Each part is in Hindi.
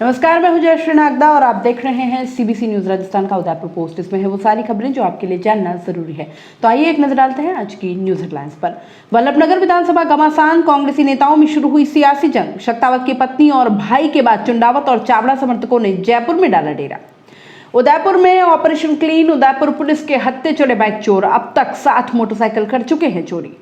नमस्कार, मैं हूं जयश्री नागदा और आप देख रहे हैं सीबीसी न्यूज राजस्थान का उदयपुर पोस्ट। इसमें है वो सारी खबरें जो आपके लिए जानना जरूरी है। तो आइए एक नजर डालते हैं आज की न्यूज हेडलाइंस पर। वल्लभनगर विधानसभा घमासान, कांग्रेसी नेताओं में शुरू हुई सियासी जंग। शक्तावत की पत्नी और भाई के बाद चुंडावत और चावड़ा समर्थकों ने जयपुर में डाला डेरा। उदयपुर में ऑपरेशन क्लीन, उदयपुर पुलिस के हत्थे चढ़े बाइक चोर। अब तक 7 मोटरसाइकिल कर चुके हैं चोरी।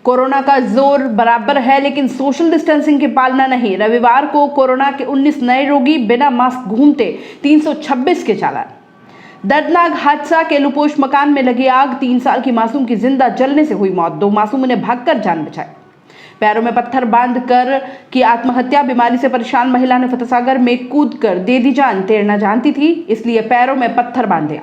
कोरोना का जोर बराबर है लेकिन सोशल डिस्टेंसिंग की पालना नहीं। रविवार को कोरोना के 19 नए रोगी, बिना मास्क घूमते 326 के चालान। दर्दनाक हादसा, केलुपोश मकान में लगी आग, 3 साल की मासूम की जिंदा जलने से हुई मौत। 2 मासूमों ने भागकर जान बचाई। पैरों में पत्थर बांध कर की आत्महत्या। बीमारी से परेशान महिला ने फतेहसागर में कूदकर दे दी जान। तैरना जानती थी इसलिए पैरों में पत्थर बांध दिया।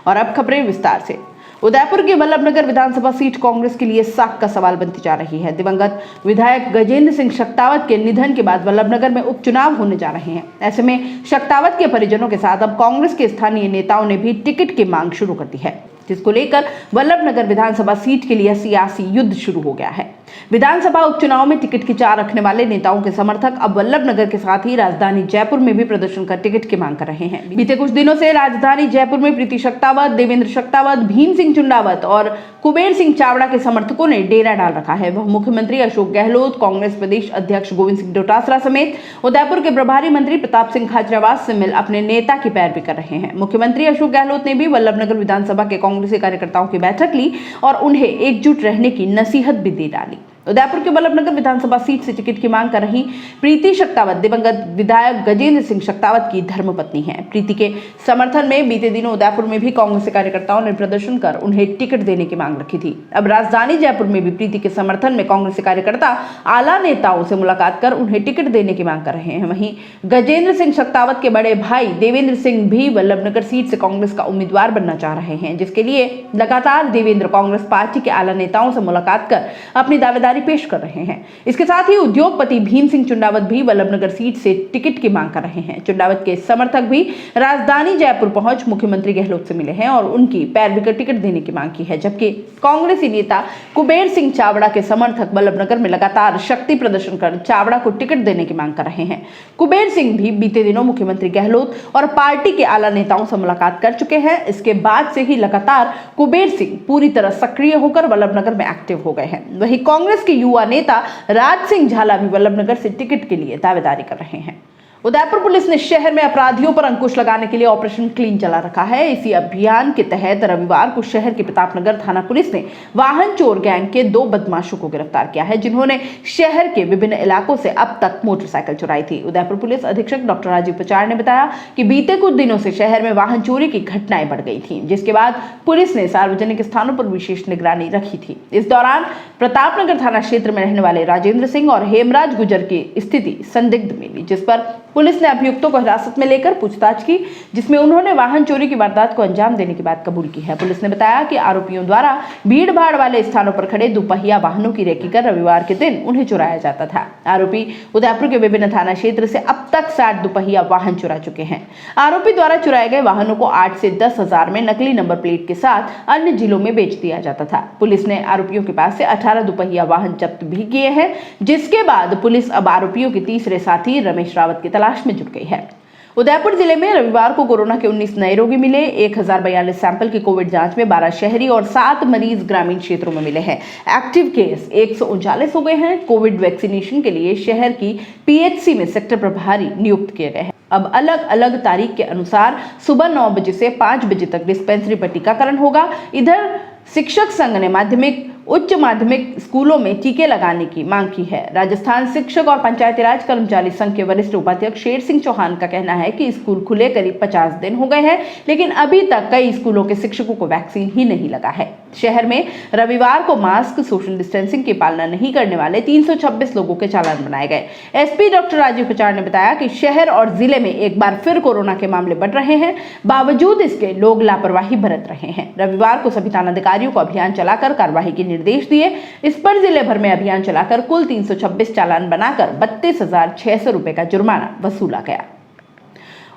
और अब खबरें विस्तार से। उदयपुर की वल्लभनगर विधानसभा सीट कांग्रेस के लिए साख का सवाल बनती जा रही है। दिवंगत विधायक गजेंद्र सिंह शक्तावत के निधन के बाद वल्लभनगर में उपचुनाव होने जा रहे हैं। ऐसे में शक्तावत के परिजनों के साथ अब कांग्रेस के स्थानीय नेताओं ने भी टिकट की मांग शुरू कर दी है, जिसको लेकर वल्लभनगर विधानसभा सीट के लिए सियासी युद्ध शुरू हो गया है। विधानसभा उपचुनाव में टिकट की चाह रखने वाले नेताओं के समर्थक अब वल्लभनगर के साथ ही राजधानी जयपुर में भी प्रदर्शन कर टिकट की मांग कर रहे हैं। बीते कुछ दिनों से राजधानी जयपुर में प्रीति शक्तावत, देवेंद्र शक्तावत, भीम सिंह चुंडावत और कुबेर सिंह चावड़ा के समर्थकों ने डेरा डाल रखा है। वह मुख्यमंत्री अशोक गहलोत, कांग्रेस प्रदेश अध्यक्ष गोविंद सिंह डोटासरा समेत उदयपुर के प्रभारी मंत्री प्रताप सिंह खाचरियावास से मिल अपने नेता की पैरवी कर रहे हैं। मुख्यमंत्री अशोक गहलोत ने भी वल्लभनगर विधानसभा के कांग्रेसी कार्यकर्ताओं की बैठक ली और उन्हें एकजुट रहने की नसीहत भी दे डाली। उदयपुर के वल्लभनगर विधानसभा सीट से टिकट की मांग कर रही प्रीति शक्तावत दिवंगत विधायक गजेंद्र सिंह शक्तावत की धर्मपत्नी है। प्रीति के समर्थन में बीते दिनों उदयपुर में भी कांग्रेस कार्यकर्ताओं ने प्रदर्शन कर उन्हें टिकट देने की मांग रखी थी। अब राजधानी जयपुर में भी प्रीति के समर्थन में कांग्रेस कार्यकर्ता आला नेताओं से मुलाकात कर उन्हें टिकट देने की मांग कर रहे हैं। वहीं गजेंद्र सिंह शक्तावत के बड़े भाई देवेंद्र सिंह भी वल्लभनगर सीट से कांग्रेस का उम्मीदवार बनना चाह रहे हैं, जिसके लिए लगातार देवेंद्र कांग्रेस पार्टी के आला नेताओं से मुलाकात कर अपनी दावेदारी पेश कर रहे हैं। इसके साथ ही उद्योगपति भीम सिंह चुंडावत भी वल्लभनगर सीट से टिकट की मांग कर रहे हैं। चुंडावत के समर्थक भी राजधानी जयपुर पहुंच मुख्यमंत्री गहलोत से मिले हैं और उनकी पैरवी कर टिकट देने की मांग की है, जबकि कांग्रेसी नेता कुबेर सिंह चावड़ा के समर्थक वल्लभनगर में लगातार शक्ति प्रदर्शन कर चावड़ा को टिकट देने की मांग कर रहे हैं। कुबेर सिंह भी बीते दिनों मुख्यमंत्री गहलोत और पार्टी के आला नेताओं से मुलाकात कर चुके हैं। इसके बाद से ही लगातार कुबेर सिंह पूरी तरह सक्रिय होकर वल्लभनगर में एक्टिव हो गए हैं। वहीं कांग्रेस के युवा नेता राज सिंह झाला भी वल्लभनगर से टिकट के लिए दावेदारी कर रहे हैं। उदयपुर पुलिस ने शहर में अपराधियों पर अंकुश लगाने के लिए ऑपरेशन क्लीन चला रखा है। इसी अभियान के तहत रविवार को शहर के प्रतापनगर थाना पुलिस ने वाहन चोर गैंग के 2 बदमाशों को गिरफ्तार किया है, जिन्होंने शहर के विभिन्न इलाकों से अब तक मोटरसाइकिल चुराई थी। उदयपुर पुलिस अधीक्षक डॉक्टर राजीव पचार ने बताया कि बीते कुछ दिनों से शहर में वाहन चोरी की घटनाएं बढ़ गई थी, जिसके बाद पुलिस ने सार्वजनिक स्थानों पर विशेष निगरानी रखी थी। इस दौरान प्रतापनगर थाना क्षेत्र में रहने वाले राजेंद्र सिंह और हेमराज गुजर की स्थिति संदिग्ध मिली, जिस पर पुलिस ने अभियुक्तों को हिरासत में लेकर पूछताछ की, जिसमें उन्होंने वाहन चोरी की वारदात को अंजाम देने की बात कबूल की है। पुलिस ने बताया कि आरोपियों द्वारा भीड़ भाड़ वाले स्थानों पर खड़े दुपहिया वाहनों की रेकी कर रविवार के दिन उन्हें चुराया जाता था। आरोपी उदयपुर के विभिन्न थाना क्षेत्र से अब तक 60 दुपहिया वाहन चुरा चुके हैं। आरोपी द्वारा चुराए गए वाहनों को 8 से 10 हजार में नकली नंबर प्लेट के साथ अन्य जिलों में बेच दिया जाता था। पुलिस ने आरोपियों के पास से 18 दुपहिया वाहन जब्त भी किए हैं, जिसके बाद पुलिस अब आरोपियों के तीसरे साथी रमेश रावत की तलाश में जुट गई है। उदयपुर जिले में रविवार को कोरोना के 19 नए रोगी मिले। 1042 सैंपल की कोविड जांच में 12 शहरी और 7 मरीज ग्रामीण क्षेत्रों में मिले हैं। एक्टिव केस 139 हो गए हैं। कोविड वैक्सीनेशन के लिए शहर की पीएचसी में सेक्टर प्रभारी नियुक्त किए गए हैं। अब अलग अलग तारीख के अनुसार सुबह 9 बजे से 5 बजे तक डिस्पेंसरी पर टीकाकरण होगा। इधर शिक्षक संघ ने माध्यमिक उच्च माध्यमिक स्कूलों में टीके लगाने की मांग की है। राजस्थान शिक्षक और पंचायती राज कर्मचारी संघ के वरिष्ठ उपाध्यक्ष शेर सिंह चौहान का कहना है कि स्कूल खुले करीब 50 दिन हो गए हैं, लेकिन अभी तक कई स्कूलों के शिक्षकों को वैक्सीन ही नहीं लगा है। शहर में रविवार को मास्क, सोशल डिस्टेंसिंग की पालना नहीं करने वाले 326 लोगों के चालान बनाए गए। एसपी डॉक्टर राजीव पचार ने बताया कि शहर और जिले में एक बार फिर कोरोना के मामले बढ़ रहे हैं, बावजूद इसके लोग लापरवाही बरत रहे हैं। रविवार को सभी थानाधिकारियों को अभियान चलाकर कार्रवाई के निर्देश दिए। इस पर जिले भर में अभियान चलाकर कुल 326 चालान बनाकर 32,600 रुपए का जुर्माना वसूला गया।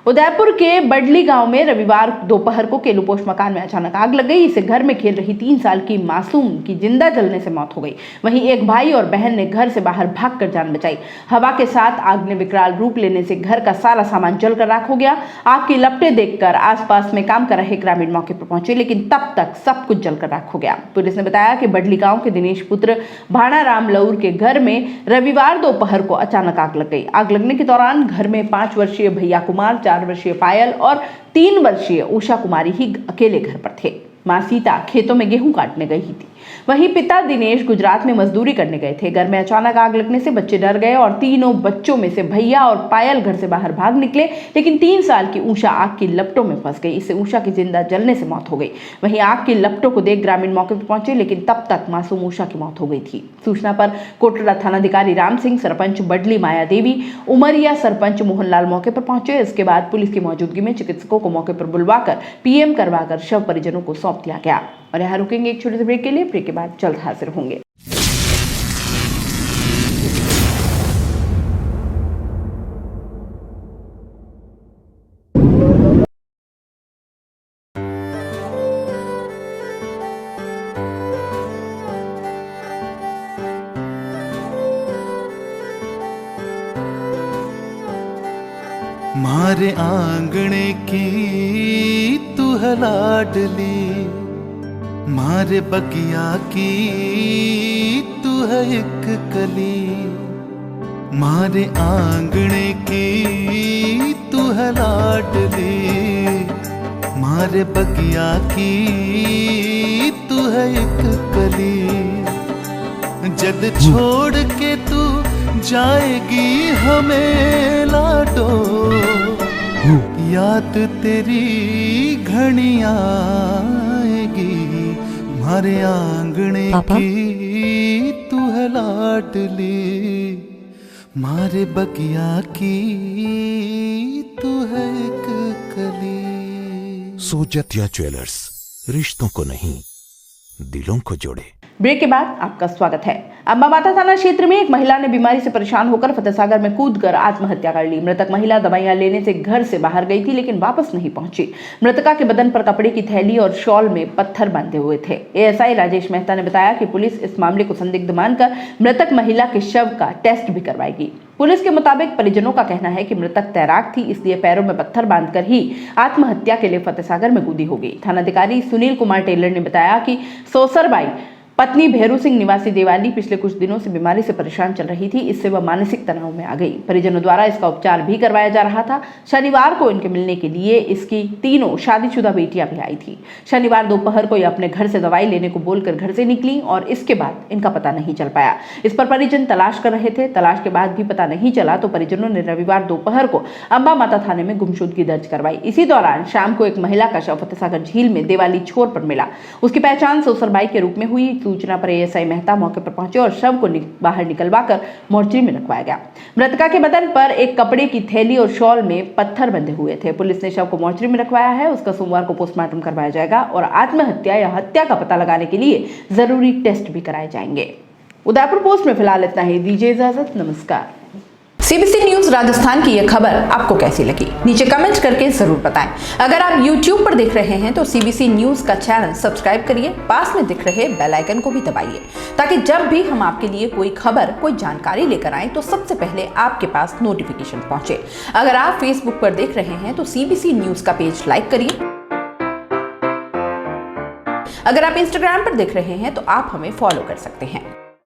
उदयपुर के बडली गांव में रविवार दोपहर को केलूपोश मकान में अचानक आग लग गई। इसे घर में खेल रही 3 साल की मासूम की जिंदा जलने से मौत हो गई। वहीं एक भाई और बहन ने घर से बाहर भागकर जान बचाई। हवा के साथ आग ने विकराल रूप लेने से घर का सारा सामान जलकर राख हो गया। आग की लपटें देखकर आसपास में काम कर रहे ग्रामीण मौके पर पहुंचे, लेकिन तब तक सब कुछ जलकर राख हो गया। पुलिस ने बताया कि बडली गांव के दिनेश पुत्र भाणाराम लऊर के घर में रविवार दोपहर को अचानक आग लग गई। आग लगने के दौरान घर में 5 वर्षीय भैया कुमार, 4 वर्षीय पायल और 3 वर्षीय उषा कुमारी ही अकेले घर पर थे। मां सीता खेतों में गेहूं काटने गई थी। वहीं पिता दिनेश गुजरात में मजदूरी करने गए थे। घर में अचानक आग लगने से बच्चे डर गए और तीनों बच्चों में से भैया और पायल घर से बाहर भाग निकले, लेकिन 3 साल की उषा आग की लपटों में फंस गई। इससे उषा की जिंदा जलने से मौत हो गई। वहीं आग की लपटों को देख ग्रामीण मौके पर पहुंचे, लेकिन तब तक मासूम उषा की मौत हो गई थी। सूचना पर कोटड़ा थानाधिकारी राम सिंह, सरपंच बडली माया देवी, उमरिया सरपंच मोहनलाल मौके पर पहुंचे। इसके बाद पुलिस की मौजूदगी में चिकित्सकों को मौके पर बुलवाकर पीएम करवाकर शव परिजनों को सौंप दिया गया। और यहाँ रुकेंगे एक छोटे से ब्रेक के लिए। ब्रेक के बाद जल्द हाजिर होंगे। मारे आंगणे की तू है लाडली, मारे बगिया की तू है एक कली। मारे आंगणे की तू है लाडली, मारे बगिया की तू है एक कली। जद छोड़ के तू जाएगी हमें लाडो, याद तेरी घनी आएगी। मारे आंगणे की तू है लाडली, मारे बगिया की तू है एक कली। सोजतिया ज्वेलर्स, रिश्तों को नहीं दिलों को जोड़े। ब्रेक के बाद आपका स्वागत है। अंबा माता थाना क्षेत्र में एक महिला ने बीमारी से परेशान होकर फतेहसागर में कूदकर आत्महत्या कर ली। मृतक महिला दवाइयां लेने से घर से बाहर गई थी, लेकिन वापस नहीं पहुंची। मृतका के बदन पर कपड़े की थैली और शॉल में पत्थर बांधे हुए थे। एएसआई राजेश मेहता ने बताया कि पुलिस इस मामले को संदिग्ध मानकर मृतक महिला के शव का टेस्ट भी करवाएगी। पुलिस के मुताबिक परिजनों का कहना है कि मृतक तैराक थी, इसलिए पैरों में पत्थर बांधकर ही आत्महत्या के लिए फतेहसागर में कूदी होगी। थानाधिकारी सुनील कुमार टेलर ने बताया कि सोसरबाई पत्नी भैरू सिंह निवासी देवाली पिछले कुछ दिनों से बीमारी से परेशान चल रही थी। इससे वह मानसिक तनाव में आ गई। परिजनों द्वारा इसका उपचार भी करवाया जा रहा था। शनिवार को इनके मिलने के लिए इसकी तीनों शादीशुदा बेटियां भी आई थी। शनिवार दोपहर को ये अपने घर से दवाई लेने को बोलकर घर से निकली और इसके बाद इनका पता नहीं चल पाया। इस पर परिजन तलाश कर रहे थे। तलाश के बाद भी पता नहीं चला तो परिजनों ने रविवार दोपहर को अंबा माता थाने में गुमशुदगी दर्ज करवाई। इसी दौरान शाम को एक महिला का शव फतेहसागर झील में देवाली छोर पर मिला। उसकी पहचान सोसरबाई के रूप में हुई। सूचना पर एएसआई मेहता मौके पर पहुंचे और शव को बाहर निकलवाकर मोर्चरी में रखवाया गया। मृतका के बदन पर एक कपड़े की थैली और शॉल में पत्थर बंधे हुए थे। पुलिस ने शव को मोर्चरी में रखवाया है। उसका सोमवार को पोस्टमार्टम करवाया जाएगा और आत्महत्या या हत्या का पता लगाने के लिए जरूरी टेस्ट भी कराए जाएंगे। उदयपुर पोस्ट में फिलहाल इतना ही। दीजिए इजाजत, नमस्कार। सीबीसी न्यूज राजस्थान की यह खबर आपको कैसी लगी, नीचे कमेंट करके जरूर बताएं। अगर आप YouTube पर देख रहे हैं तो सीबीसी न्यूज का चैनल सब्सक्राइब करिए, पास में दिख रहे बेल आइकन को भी दबाइए, ताकि जब भी हम आपके लिए कोई खबर, कोई जानकारी लेकर आए तो सबसे पहले आपके पास नोटिफिकेशन पहुंचे। अगर आप Facebook पर देख रहे हैं तो सीबीसी न्यूज का पेज लाइक करिए। अगर आप Instagram पर देख रहे हैं तो आप हमें फॉलो कर सकते हैं।